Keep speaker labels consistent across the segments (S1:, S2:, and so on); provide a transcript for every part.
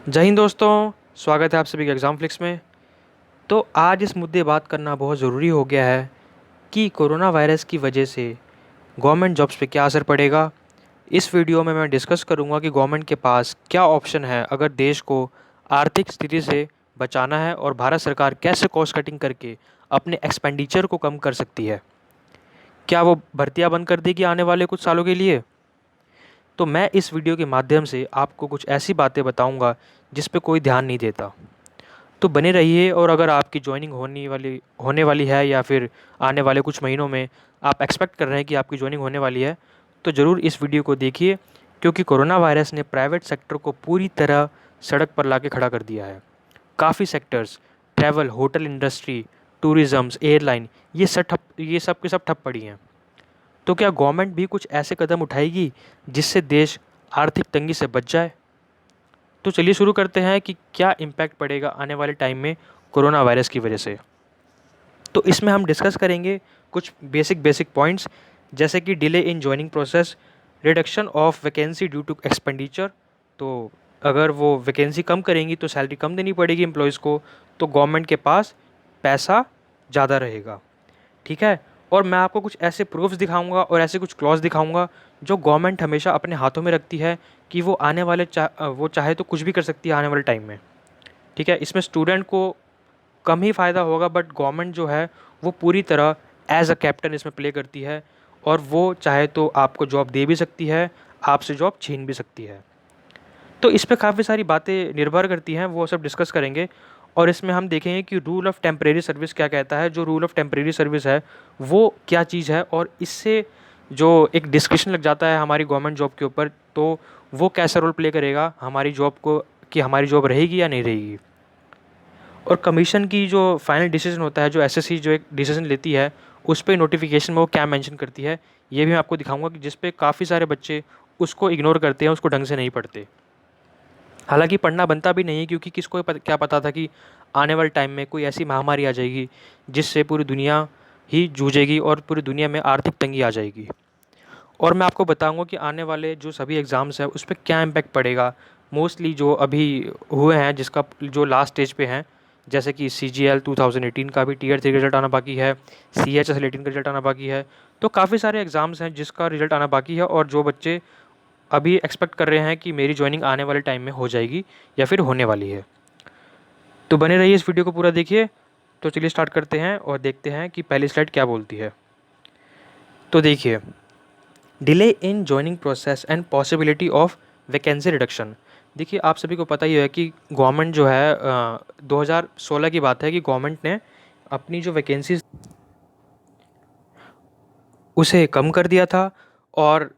S1: जय हिंद दोस्तों, स्वागत है आप सभी के एग्ज़ाम फ्लिक्स में। तो आज इस मुद्दे बात करना बहुत ज़रूरी हो गया है कि कोरोना वायरस की वजह से गवर्नमेंट जॉब्स पे क्या असर पड़ेगा। इस वीडियो में मैं डिस्कस करूंगा कि गवर्नमेंट के पास क्या ऑप्शन है अगर देश को आर्थिक स्थिति से बचाना है और भारत सरकार कैसे कॉस्ट कटिंग करके अपने एक्सपेंडिचर को कम कर सकती है। क्या वो भर्तियां बंद कर देगी आने वाले कुछ सालों के लिए? तो मैं इस वीडियो के माध्यम से आपको कुछ ऐसी बातें बताऊंगा जिस पे कोई ध्यान नहीं देता। तो बने रहिए, और अगर आपकी जॉइनिंग होने वाली है या फिर आने वाले कुछ महीनों में आप एक्सपेक्ट कर रहे हैं कि आपकी जॉइनिंग होने वाली है, तो ज़रूर इस वीडियो को देखिए, क्योंकि कोरोना वायरस ने प्राइवेट सेक्टर को पूरी तरह सड़क पर लाके खड़ा कर दिया है। काफ़ी sectors, travel, hotel industry, tourisms, airline, ये सब के सब ठप पड़ी हैं। तो क्या गवर्नमेंट भी कुछ ऐसे कदम उठाएगी जिससे देश आर्थिक तंगी से बच जाए? तो चलिए शुरू करते हैं कि क्या इम्पैक्ट पड़ेगा आने वाले टाइम में कोरोना वायरस की वजह से। तो इसमें हम डिस्कस करेंगे कुछ बेसिक बेसिक पॉइंट्स, जैसे कि delay in joining process, reduction of vacancy due to expenditure. तो अगर वो वैकेंसी कम करेंगी तो सैलरी कम देनी पड़ेगी एम्प्लॉयज़ को, तो गवर्नमेंट के पास पैसा ज़्यादा रहेगा। ठीक है। और मैं आपको कुछ ऐसे प्रूफ्स दिखाऊंगा और ऐसे कुछ क्लॉज दिखाऊंगा जो गवर्नमेंट हमेशा अपने हाथों में रखती है कि वो चाहे तो कुछ भी कर सकती है आने वाले टाइम में। ठीक है। इसमें स्टूडेंट को कम ही फ़ायदा होगा, बट गवर्नमेंट जो है वो पूरी तरह एज अ कैप्टन इसमें प्ले करती है, और वो चाहे तो आपको जॉब दे भी सकती है, आपसे जॉब छीन भी सकती है। तो इस पे काफ़ी सारी बातें निर्भर करती हैं, वो सब डिस्कस करेंगे। और इसमें हम देखेंगे कि रूल ऑफ़ टेम्परेरी सर्विस क्या कहता है। जो रूल ऑफ़ टेम्परेरी सर्विस है वो क्या चीज़ है, और इससे जो एक डिस्कशन लग जाता है हमारी गवर्नमेंट जॉब के ऊपर, तो वो कैसा रोल प्ले करेगा हमारी जॉब को, कि हमारी जॉब रहेगी या नहीं रहेगी। और कमीशन की जो फाइनल डिसीजन होता है, जो एसएससी जो एक डिसीजन लेती है, उस पे नोटिफिकेशन में वो क्या मेंशन करती है, ये भी मैं आपको दिखाऊंगा, कि जिस पे काफ़ी सारे बच्चे उसको इग्नोर करते हैं, उसको ढंग से नहीं पढ़ते। हालांकि पढ़ना बनता भी नहीं है, क्योंकि किसको क्या पता था कि आने वाले टाइम में कोई ऐसी महामारी आ जाएगी जिससे पूरी दुनिया ही जूझेगी और पूरी दुनिया में आर्थिक तंगी आ जाएगी। और मैं आपको बताऊंगा कि आने वाले जो सभी एग्ज़ाम्स हैं उस पर क्या इम्पैक्ट पड़ेगा। मोस्टली जो अभी हुए हैं, जिसका जो लास्ट स्टेज पे हैं, जैसे कि CGL 2018 का भी Tier 3 रिजल्ट आना बाकी है, CHSL 18 का रिजल्ट आना बाकी है। तो काफ़ी सारे एग्ज़ाम्स हैं जिसका रिजल्ट आना बाकी है, और जो बच्चे अभी एक्सपेक्ट कर रहे हैं कि मेरी ज्वाइनिंग आने वाले टाइम में हो जाएगी या फिर होने वाली है। तो बने रहिए, इस वीडियो को पूरा देखिए। तो चलिए स्टार्ट करते हैं और देखते हैं कि पहली स्लाइड क्या बोलती है। तो देखिए, delay in joining process and possibility of vacancy reduction. देखिए, आप सभी को पता ही है कि गवर्नमेंट जो है 2016 की बात है कि गवर्नमेंट ने अपनी जो वैकेंसीज उसे कम कर दिया था। और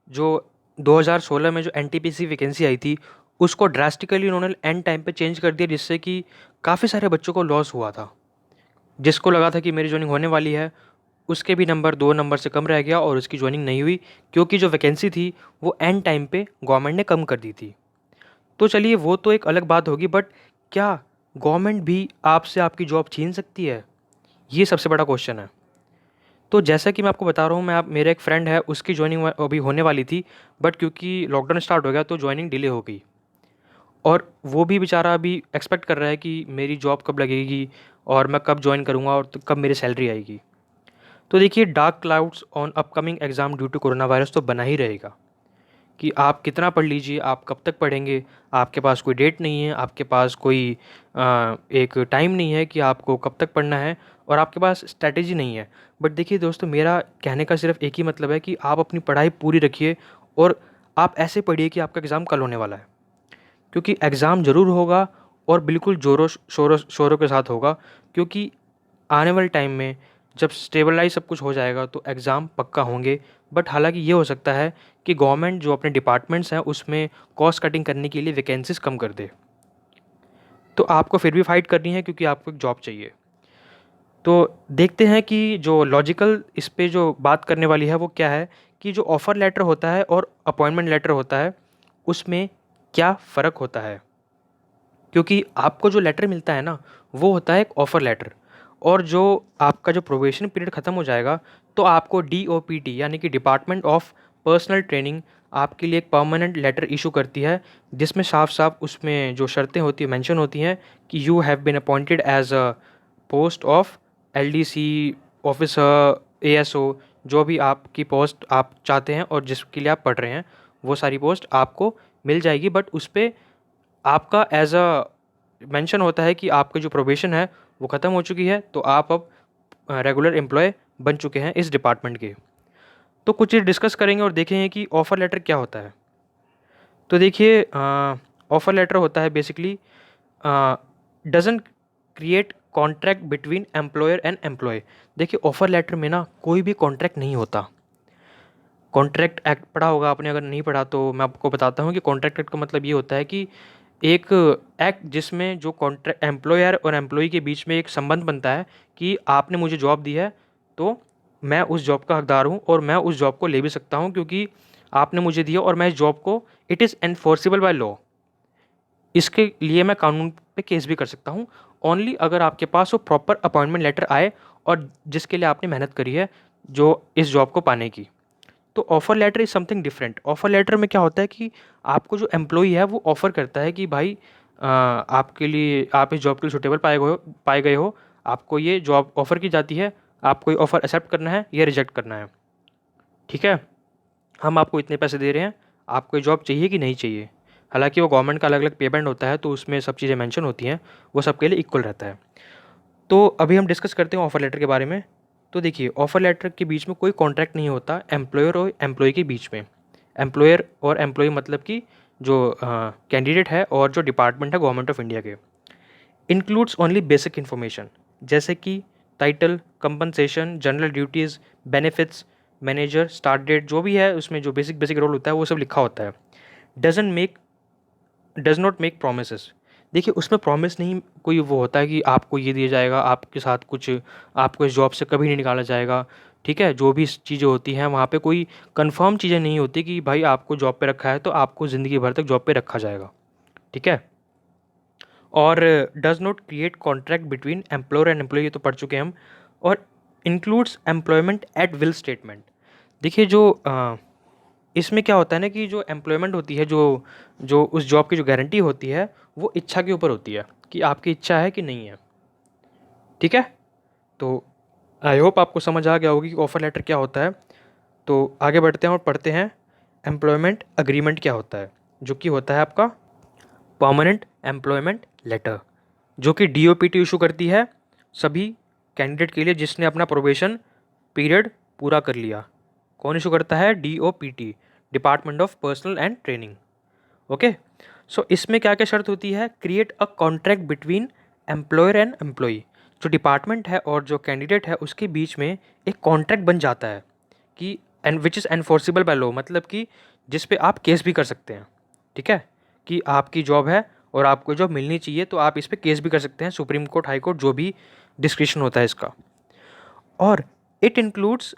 S1: जो 2016 में जो NTPC वैकेंसी आई थी, उसको ड्रास्टिकली उन्होंने एंड टाइम पे चेंज कर दिया, जिससे कि काफ़ी सारे बच्चों को लॉस हुआ था। जिसको लगा था कि मेरी जॉइनिंग होने वाली है, उसके भी नंबर 2 नंबर से कम रह गया और उसकी जॉइनिंग नहीं हुई, क्योंकि जो वैकेंसी थी वो एंड टाइम पे गवर्नमेंट ने कम कर दी थी। तो चलिए, वो तो एक अलग बात होगी, बट क्या गवर्नमेंट भी आपसे आपकी जॉब छीन सकती है? ये सबसे बड़ा क्वेश्चन है। तो जैसा कि मैं आपको बता रहा हूँ, मेरा एक फ्रेंड है, उसकी जॉइनिंग अभी होने वाली थी, बट क्योंकि लॉकडाउन स्टार्ट हो गया तो जॉइनिंग डिले हो गई। और वो भी बेचारा अभी एक्सपेक्ट कर रहा है कि मेरी जॉब कब लगेगी और मैं कब जॉइन करूँगा और कब मेरी सैलरी आएगी। तो देखिए, dark clouds on upcoming exam due to corona virus तो बना ही रहेगा, कि आप कितना पढ़ लीजिए, आप कब तक पढ़ेंगे, आपके पास कोई डेट नहीं है, आपके पास कोई एक टाइम नहीं है कि आपको कब तक पढ़ना है, और आपके पास स्ट्रैटेजी नहीं है। बट देखिए दोस्तों, मेरा कहने का सिर्फ एक ही मतलब है कि आप अपनी पढ़ाई पूरी रखिए, और आप ऐसे पढ़िए कि आपका एग्ज़ाम कल होने वाला है। क्योंकि एग्ज़ाम ज़रूर होगा, और बिल्कुल ज़ोरों शोरों शोरों के साथ होगा, क्योंकि आने वाले टाइम में जब स्टेबलाइज सब कुछ हो जाएगा तो एग्ज़ाम पक्का होंगे। बट हालांकि ये हो सकता है कि गवर्नमेंट जो अपने डिपार्टमेंट्स हैं उसमें कॉस्ट कटिंग करने के लिए वैकेंसीज कम कर दे। तो आपको फिर भी फाइट करनी है, क्योंकि आपको एक जॉब चाहिए। तो देखते हैं कि जो लॉजिकल इस पे जो बात करने वाली है वो क्या है, कि जो ऑफ़र लेटर होता है और अपॉइंटमेंट लेटर होता है, उसमें क्या फ़र्क होता है। क्योंकि आपको जो लेटर मिलता है ना, वो होता है एक ऑफ़र लेटर, और जो आपका जो प्रोबेशन पीरियड ख़त्म हो जाएगा तो आपको DOPT यानी कि डिपार्टमेंट ऑफ पर्सनल ट्रेनिंग आपके लिए एक परमानेंट लेटर इशू करती है, जिसमें साफ साफ उसमें जो शर्तें होती है मेंशन होती हैं कि you have been appointed as a post of LDC officer, ASO, जो भी आपकी पोस्ट आप चाहते हैं और जिसके लिए आप पढ़ रहे हैं वो सारी पोस्ट आपको मिल जाएगी। बट उस पर आपका एज अ मेंशन होता है कि आपका जो प्रोबेशन है वो ख़त्म हो चुकी है, तो आप अब रेगुलर एम्प्लॉय बन चुके हैं इस डिपार्टमेंट के। तो कुछ चीज़ डिस्कस करेंगे और देखेंगे कि ऑफ़र लेटर क्या होता है। तो देखिए, ऑफ़र लेटर होता है basically doesn't create contract between employer and employee. देखिए, ऑफ़र लेटर में ना कोई भी कॉन्ट्रैक्ट नहीं होता। कॉन्ट्रैक्ट एक्ट पढ़ा होगा आपने, अगर नहीं पढ़ा तो मैं आपको बताता हूँ कि कॉन्ट्रैक्ट एक्ट का मतलब ये होता है कि एक एक्ट जिसमें जो कॉन्ट्रैक्ट एम्प्लॉयर और एम्प्लॉई के बीच में एक संबंध बनता है कि आपने मुझे जॉब दी है तो मैं उस जॉब का हकदार हूँ और मैं उस जॉब को ले भी सकता हूँ क्योंकि आपने मुझे दिया और मैं इस जॉब को, it is enforceable by law, इसके लिए मैं कानून पे केस भी कर सकता हूँ ओनली अगर आपके पास वो प्रॉपर अपॉइंटमेंट लेटर आए और जिसके लिए आपने मेहनत करी है जो इस जॉब को पाने की। तो offer letter is something different. Offer letter में क्या होता है कि आपको जो एम्प्लॉई है वो ऑफ़र करता है कि भाई आपके लिए, आप इस जॉब के लिए सुटेबल पाए गए हो, आपको ये जॉब ऑफ़र की जाती है, आपको ये ऑफ़र एक्सेप्ट करना है या रिजेक्ट करना है। ठीक है, हम आपको इतने पैसे दे रहे हैं, आपको ये जॉब चाहिए कि नहीं चाहिए। हालांकि वो गवर्नमेंट का अलग अलग पेमेंट होता है तो उसमें सब चीज़ें मेंशन होती हैं, वो सबके लिए इक्वल रहता है। तो अभी हम डिस्कस करते हैं ऑफ़र लेटर के बारे में। तो देखिए, ऑफ़र लेटर के बीच में कोई कॉन्ट्रैक्ट नहीं होता एम्प्लॉयर और एम्प्लॉय के बीच में। एम्प्लॉयर और एम्प्लॉय मतलब कि जो कैंडिडेट है और जो डिपार्टमेंट है गवर्नमेंट ऑफ इंडिया के। इंक्लूड्स ओनली बेसिक इन्फॉर्मेशन जैसे कि title, compensation, general duties, benefits, manager, start date, जो भी है उसमें जो बेसिक बेसिक रोल होता है वो सब लिखा होता है। Does not make promises. देखिए, उसमें प्रॉमिस नहीं कोई वो होता है कि आपको ये दिया जाएगा, आपके साथ कुछ, आपको इस जॉब से कभी नहीं निकाला जाएगा। ठीक है, जो भी चीज़ें होती हैं वहाँ पे कोई कंफर्म चीज़ें नहीं होती कि भाई आपको जॉब पे रखा है तो आपको ज़िंदगी भर तक जॉब पे रखा जाएगा। ठीक है, और does not create contract between employer and employee, ये तो पढ़ चुके हैं हम। और includes employment at will statement. देखिए, जो इसमें क्या होता है ना कि जो एम्प्लॉयमेंट होती है, जो जो उस जॉब की जो गारंटी होती है वो इच्छा के ऊपर होती है कि आपकी इच्छा है कि नहीं है। ठीक है, तो आई होप आपको समझ आ गया होगी कि ऑफ़र लेटर क्या होता है। तो आगे बढ़ते हैं और पढ़ते हैं एम्प्लॉयमेंट अग्रीमेंट क्या होता है, जो कि होता है आपका परमानेंट एम्प्लॉयमेंट लेटर, जो कि DOPT इशू करती है सभी कैंडिडेट के लिए जिसने अपना प्रोबेशन पीरियड पूरा कर लिया। कौन इशू करता है? DOPT, department of personal and training. Okay, so इसमें क्या क्या शर्त होती है? Create a contract between employer and employee. जो डिपार्टमेंट है और जो कैंडिडेट है उसके बीच में एक कॉन्ट्रैक्ट बन जाता है कि and which is enforceable by law, मतलब कि जिस पे आप केस भी कर सकते हैं। ठीक है, कि आपकी जॉब है और आपको जॉब मिलनी चाहिए तो आप इस पर केस भी कर सकते हैं, सुप्रीम कोर्ट, हाई कोर्ट, जो भी डिस्क्रिप्शन होता है इसका। और it includes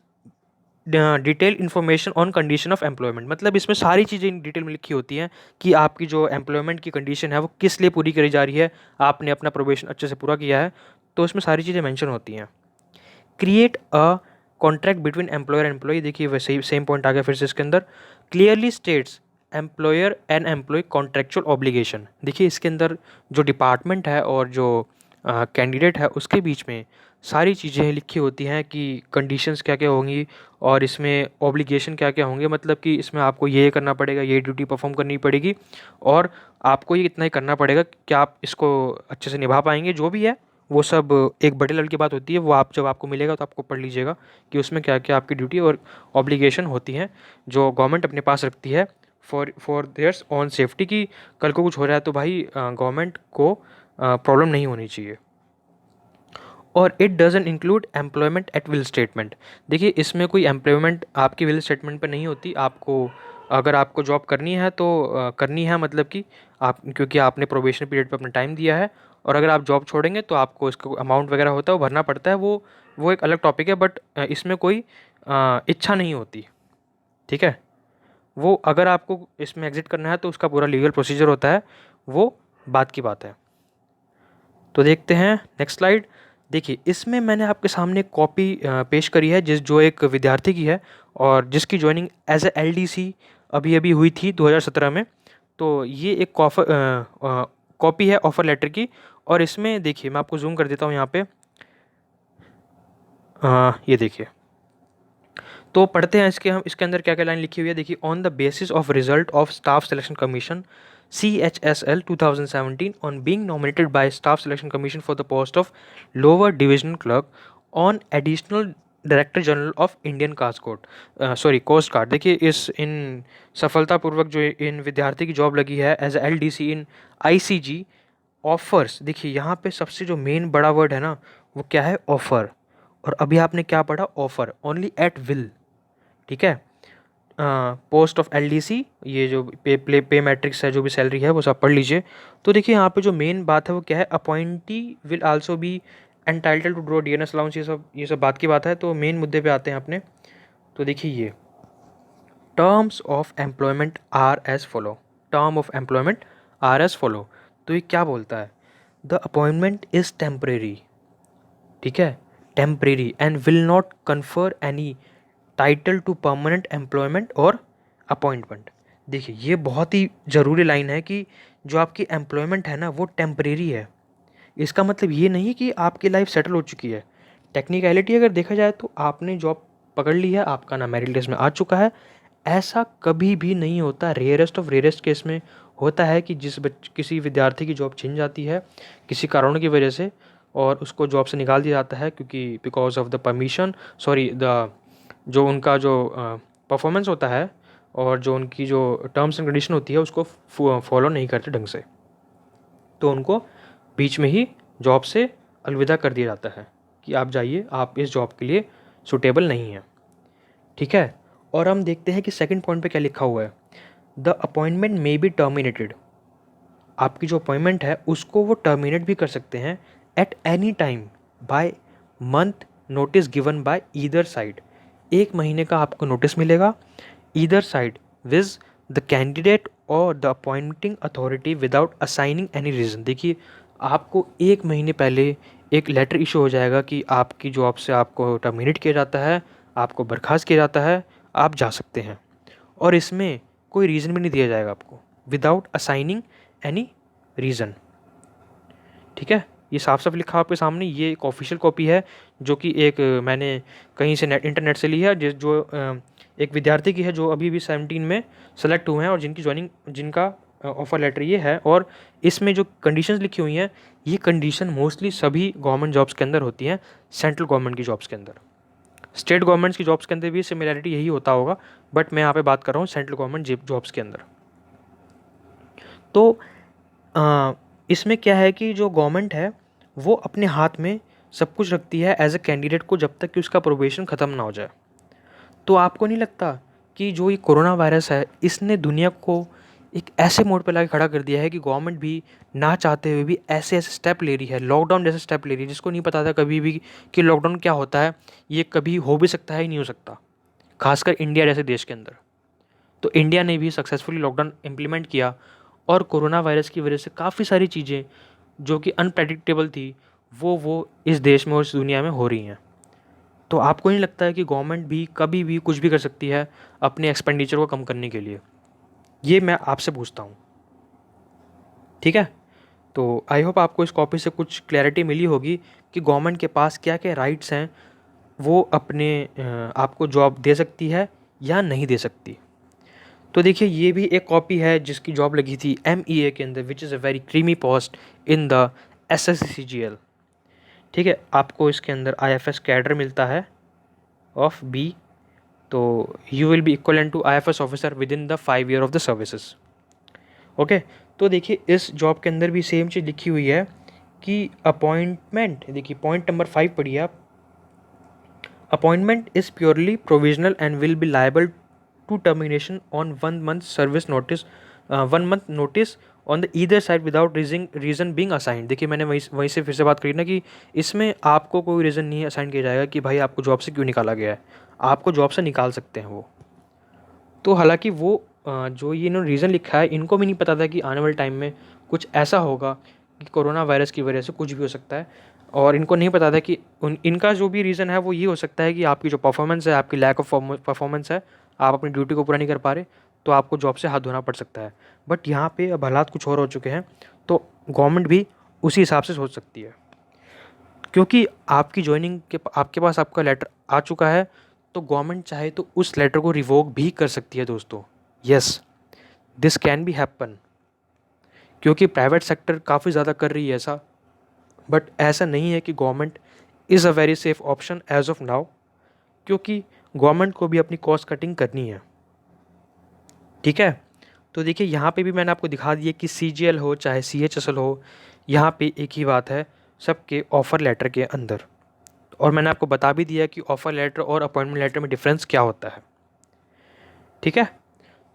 S1: detail information on condition of employment, मतलब इसमें सारी चीज़ें डिटेल में लिखी होती हैं कि आपकी जो एम्प्लॉयमेंट की कंडीशन है वो किस लिए पूरी करी जा रही है, आपने अपना प्रोबेशन अच्छे से पूरा किया है, तो इसमें सारी चीज़ें मेंशन होती हैं। Create a contract between employer and employee, देखिए वैसे ही सेम पॉइंट आ गया फिर से इसके अंदर। Clearly states employer and employee contractual obligation. देखिए, इसके अंदर जो डिपार्टमेंट है और जो कैंडिडेट है उसके बीच में सारी चीज़ें लिखी होती हैं कि कंडीशंस क्या क्या होंगी और इसमें ऑब्लिगेशन क्या क्या होंगे, मतलब कि इसमें आपको ये करना पड़ेगा, ये ड्यूटी परफॉर्म करनी पड़ेगी और आपको ये इतना ही करना पड़ेगा, क्या आप इसको अच्छे से निभा पाएंगे, जो भी है वो सब एक बड़े लेवल की बात होती है। वो आप जब आपको मिलेगा तो आपको पढ़ लीजिएगा कि उसमें क्या क्या आपकी ड्यूटी और ऑब्लिगेशन होती हैं जो गवर्नमेंट अपने पास रखती है फॉर देयर्स ऑन सेफ्टी, कि कल को कुछ हो रहा है तो भाई गवर्नमेंट को प्रॉब्लम नहीं होनी चाहिए। और it doesn't include employment at will statement. देखिए, इसमें कोई एम्प्लॉयमेंट आपकी विल स्टेटमेंट पर नहीं होती। आपको अगर आपको जॉब करनी है तो करनी है, मतलब कि आप, क्योंकि आपने प्रोबेशन पीरियड पे अपना टाइम दिया है, और अगर आप जॉब छोड़ेंगे तो आपको इसका अमाउंट वगैरह होता है वो भरना पड़ता है, वो एक अलग टॉपिक है। बट इसमें कोई इच्छा नहीं होती। ठीक है, वो अगर आपको इसमें एग्जिट करना है तो उसका पूरा लीगल प्रोसीजर होता है, वो बात की बात है। तो देखते हैं नेक्स्ट स्लाइड। देखिए, इसमें मैंने आपके सामने एक कॉपी पेश करी है जो एक विद्यार्थी की है और जिसकी ज्वाइनिंग एज ए LDC अभी अभी हुई थी 2017 में। तो ये एक कॉपी है ऑफ़र लेटर की। और इसमें देखिए मैं आपको जूम कर देता हूँ यहाँ पे। ये देखिए, तो पढ़ते हैं इसके हम इसके अंदर क्या क्या लाइन लिखी हुई है। देखिए, on the basis of result of staff selection commission CHSL 2017 on being nominated by Staff Selection Commission for the post of lower divisional clerk on additional director general of Indian coast guard. देखिए, इस इन सफलतापूर्वक जो इन विद्यार्थी की job लगी है as LDC इन ICG offers. देखिए यहाँ पे सबसे जो मेन बड़ा वर्ड है ना, वो क्या है? ऑफर। और अभी आपने क्या पढ़ा? Offer only at will. ठीक है, पोस्ट ऑफ LDC, ये जो पे मैट्रिक्स है, जो भी सैलरी है वो सब पढ़ लीजिए। तो देखिए यहाँ पे जो मेन बात है वो क्या है? Appointee will also be entitle to draw DNS allowance. ये सब बात की बात है। तो मेन मुद्दे पे आते हैं अपने। तो देखिए, ये terms of employment are as follow. Term of employment are as follow. तो ये क्या बोलता है? The appointment is temporary. ठीक है, temporary and will not confer any title to permanent employment और अपॉइंटमेंट। देखिए, ये बहुत ही ज़रूरी लाइन है कि जो आपकी एम्प्लॉयमेंट है ना, वो टेम्परेरी है। इसका मतलब ये नहीं कि आपकी लाइफ सेटल हो चुकी है। टेक्निकलिटी अगर देखा जाए तो आपने जॉब पकड़ ली है, आपका नाम मेरिट लिस्ट में आ चुका है। ऐसा कभी भी नहीं होता। रेयरेस्ट ऑफ रेयरेस्ट केस में होता है कि किसी विद्यार्थी की जॉब छिन जाती है किसी कारणों की वजह से, और उसको जॉब से निकाल दिया जाता है, क्योंकि because of the permission, sorry, the जो उनका जो परफॉर्मेंस होता है और जो उनकी जो टर्म्स एंड कंडीशन होती है उसको फॉलो नहीं करते ढंग से, तो उनको बीच में ही जॉब से अलविदा कर दिया जाता है कि आप जाइए, आप इस जॉब के लिए सूटेबल नहीं हैं। ठीक है, और हम देखते हैं कि सेकंड पॉइंट पे क्या लिखा हुआ है। The appointment may be terminated. आपकी जो अपॉइंटमेंट है उसको वो टर्मिनेट भी कर सकते हैं at any time by month notice given by either side. 1 महीने का आपको नोटिस मिलेगा either side viz the candidate और the appointing authority without assigning any reason. देखिए, आपको 1 महीने पहले एक लेटर इशू हो जाएगा कि आपकी जॉब से आपको टर्मिनेट किया जाता है, आपको बर्खास्त किया जाता है, आप जा सकते हैं। और इसमें कोई रीज़न भी नहीं दिया जाएगा आपको, विदाउट असाइनिंग एनी रीज़न। ठीक है, ये साफ साफ लिखा आपके सामने। ये एक ऑफिशियल कॉपी है जो कि एक मैंने कहीं से इंटरनेट से ली है, जो एक विद्यार्थी की है जो अभी भी 17 में सेलेक्ट हुए हैं और जिनका ऑफर लेटर ये है। और इसमें जो कंडीशंस लिखी हुई हैं, ये कंडीशन मोस्टली सभी गवर्नमेंट जॉब्स के अंदर होती हैं, सेंट्रल गवर्नमेंट की जॉब्स के अंदर। स्टेट गवर्नमेंट्स की जॉब्स के अंदर भी सिमिलैरिटी यही होता होगा, बट मैं यहाँ पे बात कर रहा हूँ सेंट्रल गवर्नमेंट जॉब्स के अंदर। तो इसमें क्या है कि जो गवर्नमेंट है वो अपने हाथ में सब कुछ रखती है एज ए कैंडिडेट को, जब तक कि उसका प्रोबेशन ख़त्म ना हो जाए। तो आपको नहीं लगता कि जो ये कोरोना वायरस है, इसने दुनिया को एक ऐसे मोड़ पर लाके खड़ा कर दिया है कि गवर्नमेंट भी ना चाहते हुए भी ऐसे ऐसे स्टेप ले रही है, लॉकडाउन जैसे स्टेप ले रही है, जिसको नहीं पता था कभी भी कि लॉकडाउन क्या होता है, ये कभी हो भी सकता है ही नहीं हो सकता, खासकर इंडिया जैसे देश के अंदर। तो इंडिया ने भी सक्सेसफुली लॉकडाउन इम्प्लीमेंट किया, और कोरोना वायरस की वजह से काफ़ी सारी चीज़ें जो कि अनप्रेडिक्टेबल थी वो इस देश में और इस दुनिया में हो रही हैं। तो आपको नहीं लगता है कि गवर्नमेंट भी कभी भी कुछ भी कर सकती है अपने एक्सपेंडिचर को कम करने के लिए? ये मैं आपसे पूछता हूँ। ठीक है, तो आई होप आपको इस कॉपी से कुछ क्लैरिटी मिली होगी कि गवर्नमेंट के पास क्या क्या राइट्स हैं, वो अपने आपको जॉब दे सकती है या नहीं दे सकती। तो देखिए, ये भी एक कॉपी है जिसकी जॉब लगी थी MEA के अंदर, which is a very creamy post in the SSCGL। ठीक है, आपको इसके अंदर IFS कैडर मिलता है ऑफ B। तो you will be equivalent to IFS officer within the 5 year of the services. Okay, तो देखिए इस जॉब के अंदर भी सेम चीज़ लिखी हुई है कि अपॉइंटमेंट, देखिए पॉइंट नंबर 5 पढ़िए आप। Appointment is purely provisional and will be liable to termination on 1 month service notice, 1 month notice on the either side without reason being assigned. देखिए, मैंने वहीं से फिर से बात करी ना कि इसमें आपको कोई रीज़न नहीं असाइन किया जाएगा कि भाई आपको जॉब से क्यों निकाला गया है। आपको जॉब से निकाल सकते हैं वो। तो हालांकि वो जो ये इन्होंने रीज़न लिखा है, इनको भी नहीं पता था कि आने वाले टाइम में कुछ ऐसा होगा कि कोरोना वायरस की वजह से कुछ भी हो सकता है। और इनको नहीं पता था कि इनका जो भी रीज़न है वो ये हो सकता है कि आपकी जो परफॉर्मेंस है, आपकी लैक ऑफ परफॉर्मेंस है, आप अपनी ड्यूटी को पूरा नहीं कर पा रहे, तो आपको जॉब से हाथ धोना पड़ सकता है। बट यहाँ पे अब हालात कुछ और हो चुके हैं, तो गवर्नमेंट भी उसी हिसाब से सोच सकती है, क्योंकि आपकी जॉइनिंग के आपके पास आपका लेटर आ चुका है, तो गवर्नमेंट चाहे तो उस लेटर को रिवोक भी कर सकती है दोस्तों। Yes, this can be happen, क्योंकि प्राइवेट सेक्टर काफ़ी ज़्यादा कर रही है ऐसा। बट ऐसा नहीं है कि government is a very safe option as of now, क्योंकि गवर्नमेंट को भी अपनी कॉस्ट कटिंग करनी है। ठीक है, तो देखिए यहाँ पे भी मैंने आपको दिखा दिया कि CGL हो चाहे CHSL हो, यहाँ पे एक ही बात है सबके ऑफ़र लेटर के अंदर। और मैंने आपको बता भी दिया कि ऑफ़र लेटर और अपॉइंटमेंट लेटर में डिफरेंस क्या होता है। ठीक है,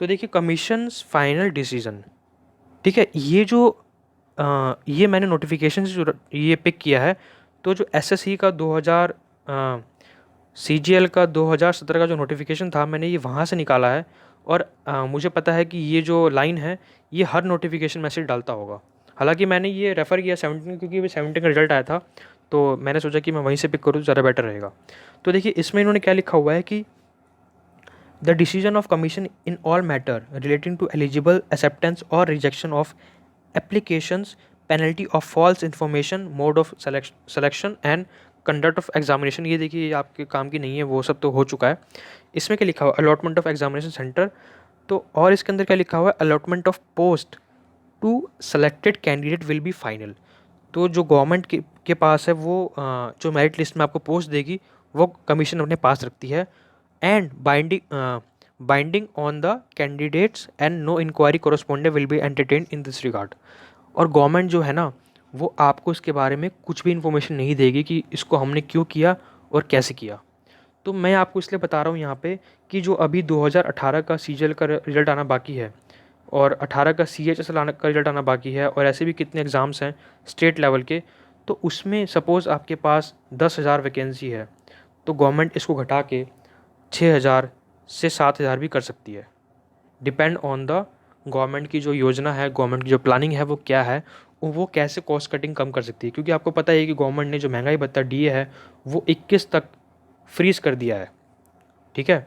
S1: तो देखिए कमीशंस फाइनल डिसीजन। ठीक है, ये जो ये मैंने नोटिफिकेशन से जो ये पिक किया है, तो जो SSC का 2000 CGL का 2017 का जो नोटिफिकेशन था, मैंने ये वहाँ से निकाला है। और मुझे पता है कि ये जो लाइन है ये हर नोटिफिकेशन में से डालता होगा। हालांकि मैंने ये रेफ़र किया 17, क्योंकि अभी 17 का रिजल्ट आया था, तो मैंने सोचा कि मैं वहीं से पिक करूँ तो ज़्यादा बेटर रहेगा। तो देखिए इसमें इन्होंने क्या लिखा हुआ है कि the decision of commission in all matter relating to eligible acceptance और rejection of applications, penalty of false information, mode of selection and conduct of examination. ये देखिए ये आपके काम की नहीं है, वो सब तो हो चुका है। इसमें क्या लिखा हुआ है, अलॉटमेंट ऑफ एग्जामिनेशन सेंटर। तो और इसके अंदर क्या लिखा हुआ है, allotment of post to selected candidate will be final. तो जो गवर्नमेंट के पास है वो जो मेरिट लिस्ट में आपको पोस्ट देगी वो कमीशन अपने पास रखती है। And binding on the candidates and no inquiry correspondent will be entertain in this regard. और गवर्नमेंट जो है ना, वो आपको इसके बारे में कुछ भी इन्फॉर्मेशन नहीं देगी कि इसको हमने क्यों किया और कैसे किया। तो मैं आपको इसलिए बता रहा हूँ यहाँ पे कि जो अभी 2018 का CGL का रिजल्ट आना बाकी है और 18 का CHSL का रिजल्ट आना बाकी है, और ऐसे भी कितने एग्ज़ाम्स हैं स्टेट लेवल के, तो उसमें सपोज़ आपके पास 10,000 वैकेंसी है, तो गवर्नमेंट इसको घटा के 6,000 से 7,000 भी कर सकती है। डिपेंड ऑन द गवर्नमेंट की जो योजना है, गवर्नमेंट की जो प्लानिंग है वो क्या है, वो कैसे कॉस्ट कटिंग कम कर सकती है। क्योंकि आपको पता है कि गवर्नमेंट ने जो महंगाई भत्ता DA है वो 21 तक फ्रीज़ कर दिया है। ठीक है,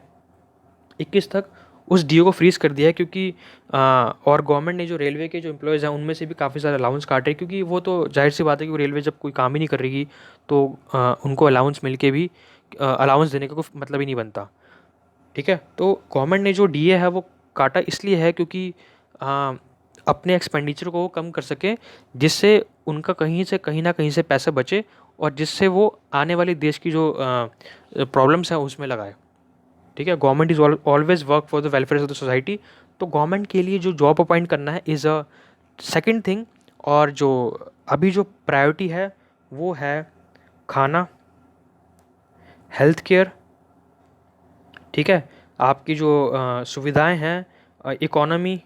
S1: 21 तक उस DA को फ्रीज़ कर दिया है, क्योंकि और गवर्नमेंट ने जो रेलवे के जो एम्प्लॉयज़ हैं उनमें से भी काफ़ी सारे अलाउंस काटे, क्योंकि वो तो जाहिर सी बात है कि वो रेलवे जब कोई काम ही नहीं कर रही तो उनको अलाउंस मिल के भी अलाउंस देने का कोई मतलब ही नहीं बनता। ठीक है, तो गवर्नमेंट ने जो DA है वो काटा इसलिए है क्योंकि अपने एक्सपेंडिचर को वो कम कर सके, जिससे उनका कहीं ना कहीं से पैसे बचे और जिससे वो आने वाली देश की जो प्रॉब्लम्स हैं उसमें लगाए। ठीक है, government is always work for the welfare of the society. तो गवर्नमेंट के लिए जो जॉब अपॉइंट करना है इज़ अ सेकेंड थिंग, और जो अभी जो प्रायोरिटी है वो है खाना, हेल्थ केयर। ठीक है, आपकी जो सुविधाएं हैं, इकोनॉमी,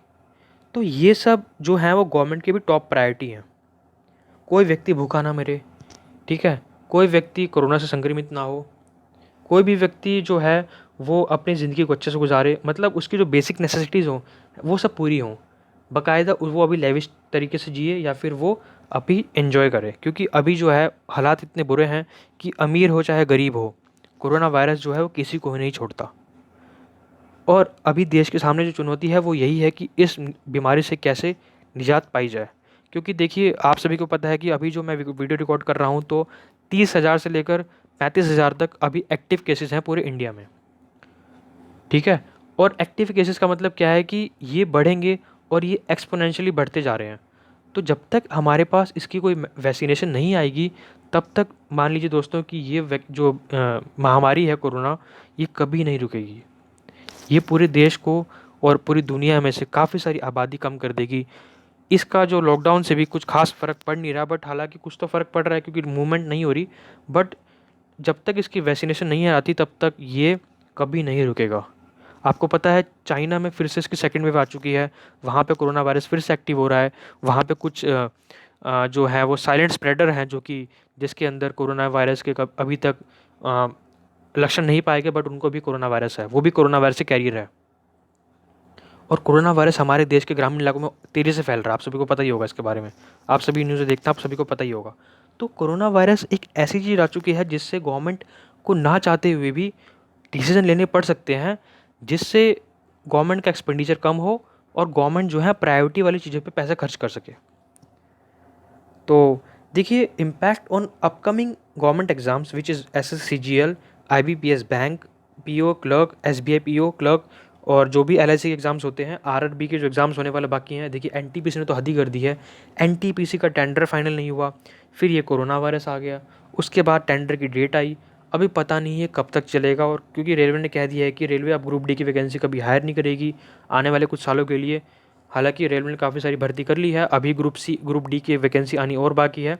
S1: तो ये सब जो हैं वो गवर्नमेंट की भी टॉप प्रायोरिटी हैं। कोई व्यक्ति भूखा ना मरे, ठीक है, कोई व्यक्ति कोरोना से संक्रमित ना हो, कोई भी व्यक्ति जो है वो अपनी ज़िंदगी को अच्छे से गुजारे, मतलब उसकी जो बेसिक नेसेसिटीज़ हों वो सब पूरी हों बाकायदा। वो अभी लेविश तरीके से जिए या फिर वो अभी एंजॉय करे, क्योंकि अभी जो है हालात इतने बुरे हैं कि अमीर हो चाहे गरीब हो, कोरोना वायरस जो है वो किसी को नहीं छोड़ता। और अभी देश के सामने जो चुनौती है वो यही है कि इस बीमारी से कैसे निजात पाई जाए। क्योंकि देखिए आप सभी को पता है कि अभी जो मैं वीडियो रिकॉर्ड कर रहा हूँ तो 30,000 से लेकर 35,000 तक अभी एक्टिव केसेस हैं पूरे इंडिया में। ठीक है, और एक्टिव केसेस का मतलब क्या है कि ये बढ़ेंगे और ये एक्सपोनेंशियली बढ़ते जा रहे हैं। तो जब तक हमारे पास इसकी कोई वैक्सीनेशन नहीं आएगी तब तक मान लीजिए दोस्तों कि ये जो महामारी है कोरोना, ये कभी नहीं रुकेगी। ये पूरे देश को और पूरी दुनिया में से काफ़ी सारी आबादी कम कर देगी। इसका जो लॉकडाउन से भी कुछ खास फ़र्क पड़ नहीं रहा, बट हालांकि कुछ तो फ़र्क पड़ रहा है क्योंकि मूवमेंट नहीं हो रही। बट जब तक इसकी वैक्सीनेशन नहीं आती तब तक ये कभी नहीं रुकेगा। आपको पता है चाइना में फिर से इसकी सेकेंड वेव आ चुकी है, वहाँ पे कोरोना वायरस फिर से एक्टिव हो रहा है। वहाँ पे कुछ जो है वो साइलेंट स्प्रेडर हैं जो कि जिसके अंदर कोरोना वायरस के अभी तक लक्षण नहीं पाए गए, बट उनको भी कोरोना वायरस है, वो भी कोरोना वायरस से कैरियर है। और कोरोना वायरस हमारे देश के ग्रामीण इलाकों में तेज़ी से फैल रहा है, आप सभी को पता ही होगा इसके बारे में, आप सभी न्यूज़ देखते हैं, आप सभी को पता ही होगा। तो कोरोना वायरस एक ऐसी चीज़ आ चुकी है जिससे गवर्नमेंट को ना चाहते हुए भी डिसीजन लेने पड़ सकते हैं, जिससे गवर्नमेंट का एक्सपेंडिचर कम हो और गवर्नमेंट जो है प्रायोरिटी वाली चीज़ों पे पैसा खर्च कर सके। तो देखिए, impact on upcoming government exams which is SSCGL, IBPS bank, PO clerk, SBI PO clerk, और जो भी LIC के एग्ज़ाम्स होते हैं, RRB के जो एग्ज़ाम्स होने वाले बाकी हैं। देखिए, NTPC ने तो हद ही कर दी है। NTPC का टेंडर फाइनल नहीं हुआ, फिर ये कोरोना वायरस आ गया, उसके बाद टेंडर की डेट आई, अभी पता नहीं है कब तक चलेगा। और क्योंकि रेलवे ने कह दिया है कि रेलवे अब ग्रुप डी की वैकेंसी कभी हायर नहीं करेगी आने वाले कुछ सालों के लिए। हालांकि रेलवे ने काफ़ी सारी भर्ती कर ली है, अभी ग्रुप डी की वैकेंसी आनी और बाकी है,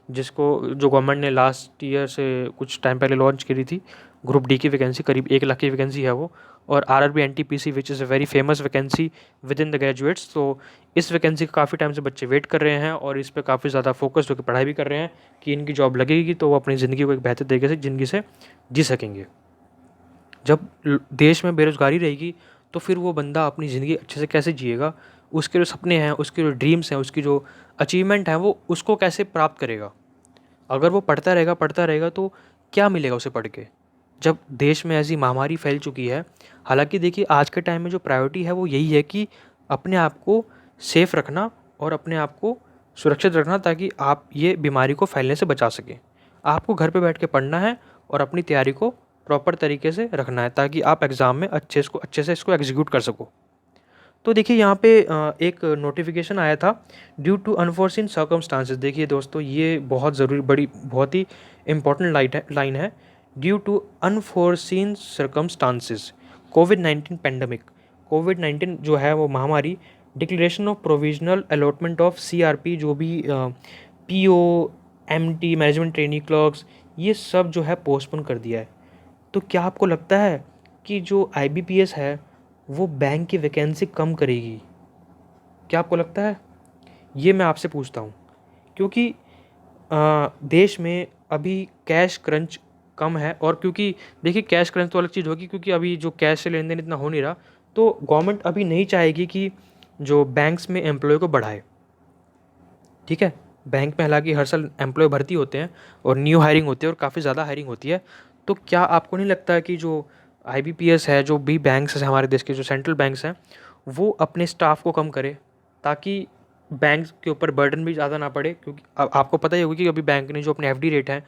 S1: जिसको जो गवर्नमेंट ने लास्ट ईयर से कुछ टाइम पहले लॉन्च करी थी। ग्रुप डी की वैकेंसी करीब 1 लाख की वैकेंसी है वो। और RRB NTPC which is a very famous vacancy with in the graduates. तो इस वैकेंसी का काफ़ी टाइम से बच्चे वेट कर रहे हैं और इस पर काफ़ी ज़्यादा फोकस होकर पढ़ाई भी कर रहे हैं कि इनकी जॉब लगेगी तो वो अपनी ज़िंदगी को एक बेहतर तरीके से ज़िंदगी से जी सकेंगे। जब देश में बेरोज़गारी रहेगी तो फिर वो बंदा अपनी ज़िंदगी अच्छे से कैसे जिएगा, उसके जो सपने हैं, उसके जो ड्रीम्स हैं, उसकी जो अचीवमेंट है, वो उसको कैसे प्राप्त करेगा। अगर वो पढ़ता रहेगा तो क्या मिलेगा उसे पढ़ के, जब देश में ऐसी महामारी फैल चुकी है। हालांकि देखिए, आज के टाइम में जो प्रायोरिटी है वो यही है कि अपने आप को सेफ़ रखना और अपने आप को सुरक्षित रखना, ताकि आप ये बीमारी को फैलने से बचा सकें। आपको घर पे बैठ के पढ़ना है और अपनी तैयारी को प्रॉपर तरीके से रखना है, ताकि आप एग्ज़ाम में अच्छे से इसको एग्जीक्यूट कर सको। तो देखिए, यहाँ पे एक नोटिफिकेशन आया था, ड्यू टू अनफोर्सिन सर्कमस्टांसेस। देखिए दोस्तों, ये बहुत ज़रूरी, बहुत ही इंपॉर्टेंट लाइन है। ड्यू टू अनफोर्सिन सर्कमस्टांसेस, कोविड-19 पेंडेमिक, कोविड-19 जो है वो महामारी, declaration of provisional allotment of CRP, जो भी PO, MT, management trainee clerks, ये सब जो है पोस्टपोन कर दिया है। तो क्या आपको लगता है कि जो IBPS है वो बैंक की वैकेंसी कम करेगी? क्या आपको लगता है? ये मैं आपसे पूछता हूँ, क्योंकि देश में अभी कैश क्रंच कम है। और क्योंकि देखिए, कैश क्रंच तो अलग चीज़ होगी, क्योंकि अभी जो कैश से लेन देन इतना हो नहीं रहा, तो गवर्नमेंट अभी नहीं चाहेगी कि जो बैंक्स में एम्प्लॉय को बढ़ाए। ठीक है, बैंक में हालांकि हर साल एम्प्लॉय भर्ती होते हैं और न्यू हायरिंग होती है और काफ़ी ज़्यादा हायरिंग होती है। तो क्या आपको नहीं लगता है कि जो IBPS है, जो भी बैंक्स हैं हमारे देश के, जो सेंट्रल बैंक्स हैं, वो अपने स्टाफ को कम करे, ताकि बैंक के ऊपर बर्डन भी ज़्यादा ना पड़े। क्योंकि आपको पता ही होगा कि अभी बैंक ने जो अपने FD रेट हैं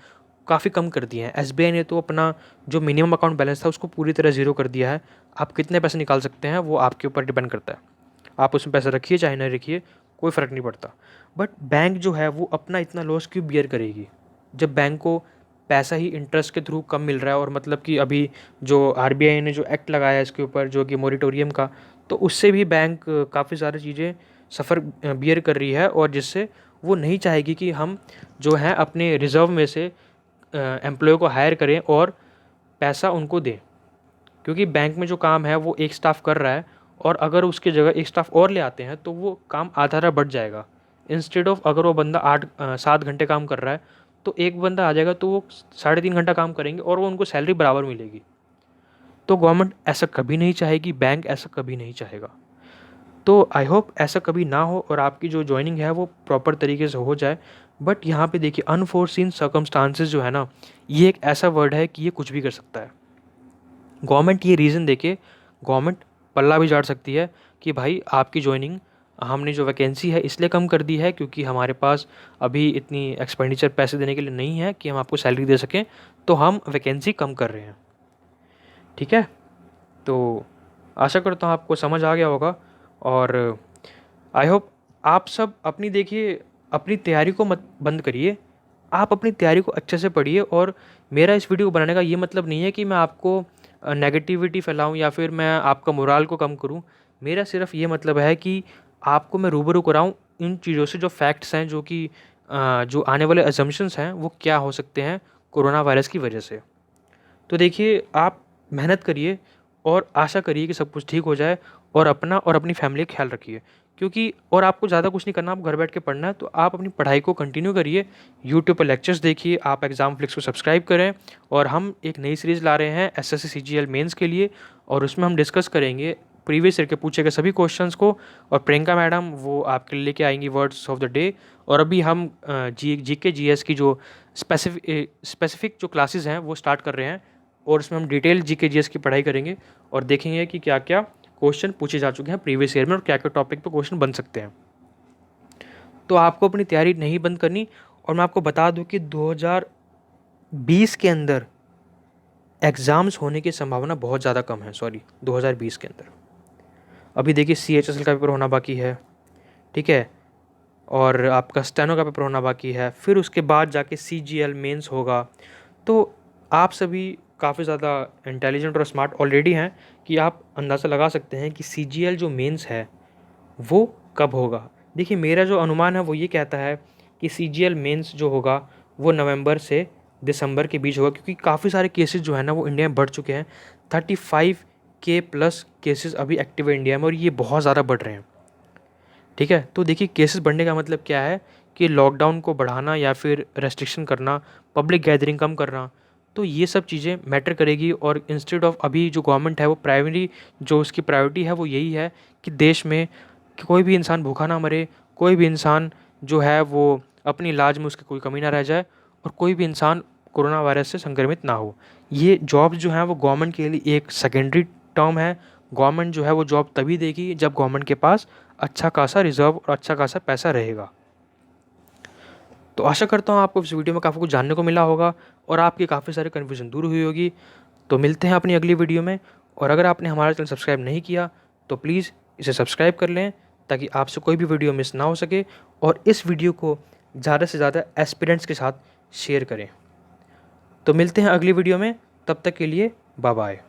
S1: काफ़ी कम कर दिए हैं। SBI ने तो अपना जो मिनिमम अकाउंट बैलेंस था उसको पूरी तरह ज़ीरो कर दिया है। आप कितने पैसे निकाल सकते हैं वो आपके ऊपर डिपेंड करता है। आप उसमें पैसे रखिए चाहे ना रखिए, कोई फ़र्क नहीं पड़ता। बट बैंक जो है वो अपना इतना लॉस क्यों बियर करेगी, जब बैंक को पैसा ही इंटरेस्ट के थ्रू कम मिल रहा है। और मतलब कि अभी जो RBI ने जो एक्ट लगाया है इसके ऊपर, जो कि मोरिटोरियम का, तो उससे भी बैंक काफ़ी सारी चीज़ें सफ़र बियर कर रही है, और जिससे वो नहीं चाहेगी कि हम जो है अपने रिज़र्व में से एम्प्लॉय को हायर करें और पैसा उनको दें। क्योंकि बैंक में जो काम है वो एक स्टाफ कर रहा है, और अगर उसकी जगह एक स्टाफ और ले आते हैं तो वो काम आधा बढ़ जाएगा। इंस्टेड ऑफ अगर वो बंदा 7 घंटे काम कर रहा है, तो एक बंदा आ जाएगा तो वो 3.5 घंटा काम करेंगे और वो उनको सैलरी बराबर मिलेगी। तो गवर्नमेंट ऐसा कभी नहीं चाहेगी, बैंक ऐसा कभी नहीं चाहेगा। तो आई होप ऐसा कभी ना हो और आपकी जो जॉइनिंग है वो प्रॉपर तरीके से हो जाए। बट यहाँ पे देखिए, अनफोर्सिन सर्कमस्टांसेस जो है ना, ये एक ऐसा वर्ड है कि ये कुछ भी कर सकता है। गवर्नमेंट ये रीज़न देके गवर्नमेंट पल्ला भी झाड़ सकती है कि भाई आपकी जॉइनिंग हमने जो वैकेंसी है इसलिए कम कर दी है क्योंकि हमारे पास अभी इतनी एक्सपेंडिचर पैसे देने के लिए नहीं है कि हम आपको सैलरी दे सकें, तो हम वैकेंसी कम कर रहे हैं। ठीक है, तो आशा करता हूँ आपको समझ आ गया होगा। और आई होप आप सब अपनी देखिए, अपनी तैयारी को मत बंद करिए, आप अपनी तैयारी को अच्छे से पढ़िए। और मेरा इस वीडियो को बनाने का ये मतलब नहीं है कि मैं आपको नेगेटिविटी फैलाऊं या फिर मैं आपका मोराल को कम करूं। मेरा सिर्फ ये मतलब है कि आपको मैं रूबरू कराऊं इन चीज़ों से, जो फैक्ट्स हैं, जो कि जो आने वाले अजम्पशंस हैं वो क्या हो सकते हैं कोरोना वायरस की वजह से। तो देखिए, आप मेहनत करिए और आशा करिए कि सब कुछ ठीक हो जाए, और अपना और अपनी फैमिली का ख्याल रखिए। क्योंकि और आपको ज़्यादा कुछ नहीं करना, आप घर बैठ के पढ़ना है, तो आप अपनी पढ़ाई को कंटिन्यू करिए। यूट्यूब पर लेक्चर्स देखिए, आप एग्जाम फ्लिक्स को सब्सक्राइब करें। और हम एक नई सीरीज़ ला रहे हैं SSC CGL मेंस के लिए, और उसमें हम डिस्कस करेंगे प्रीवियस ईयर के पूछे गए सभी क्वेश्चंस को। और प्रियंका मैडम वो आपके लिए लेके आएंगी वर्ड्स ऑफ द डे। और अभी हम GK GS की जो स्पेसिफिक जो क्लासेस हैं वो स्टार्ट कर रहे हैं, और उसमें हम डिटेल GK GS की पढ़ाई करेंगे और देखेंगे कि क्या क्या क्वेश्चन पूछे जा चुके हैं प्रीवियस ईयर में और क्या क्या टॉपिक पे क्वेश्चन बन सकते हैं। तो आपको अपनी तैयारी नहीं बंद करनी। और मैं आपको बता दूं कि 2020 के अंदर एग्ज़ाम्स होने की संभावना बहुत ज़्यादा कम है। 2020 के अंदर अभी देखिए CHSL का पेपर होना बाकी है, ठीक है, और आपका स्टेनो का पेपर होना बाकी है, फिर उसके बाद जाके CGL मेंस होगा। तो आप सभी काफ़ी ज़्यादा इंटेलिजेंट और स्मार्ट ऑलरेडी हैं कि आप अंदाज़ा लगा सकते हैं कि CGL जो मेंस है वो कब होगा। देखिए मेरा जो अनुमान है वो ये कहता है कि CGL मेंस जो होगा वो नवंबर से दिसंबर के बीच होगा, क्योंकि काफ़ी सारे केसेस जो है ना वो इंडिया में बढ़ चुके हैं। 35K प्लस केसेस अभी एक्टिव है इंडिया में और ये बहुत ज़्यादा बढ़ रहे हैं, ठीक है। तो देखिए केसेस बढ़ने का मतलब क्या है कि लॉकडाउन को बढ़ाना या फिर रेस्ट्रिक्शन करना, पब्लिक गैदरिंग कम करना, तो ये सब चीज़ें मैटर करेगी। और इंस्टेड ऑफ अभी जो गवर्नमेंट है वो प्राइमरी जो उसकी प्रायोरिटी है वो यही है कि देश में कि कोई भी इंसान भूखा ना मरे, कोई भी इंसान जो है वो अपनी इलाज में उसकी कोई कमी ना रह जाए और कोई भी इंसान कोरोना वायरस से संक्रमित ना हो। ये जॉब जो है वो गवर्नमेंट के लिए एक सेकेंडरी टर्म है। गवर्नमेंट जो है वो जॉब तभी देगी जब गवर्नमेंट के पास अच्छा खासा रिजर्व और अच्छा खासा पैसा रहेगा। तो आशा करता हूँ आपको इस वीडियो में काफ़ी कुछ जानने को मिला होगा और आपकी काफ़ी सारी कन्फ्यूजन दूर हुई होगी। तो मिलते हैं अपनी अगली वीडियो में। और अगर आपने हमारा चैनल सब्सक्राइब नहीं किया तो प्लीज़ इसे सब्सक्राइब कर लें ताकि आपसे कोई भी वीडियो मिस ना हो सके, और इस वीडियो को ज़्यादा से ज़्यादा एस्पिरेंट्स के साथ शेयर करें। तो मिलते हैं अगली वीडियो में, तब तक के लिए बाय बाय।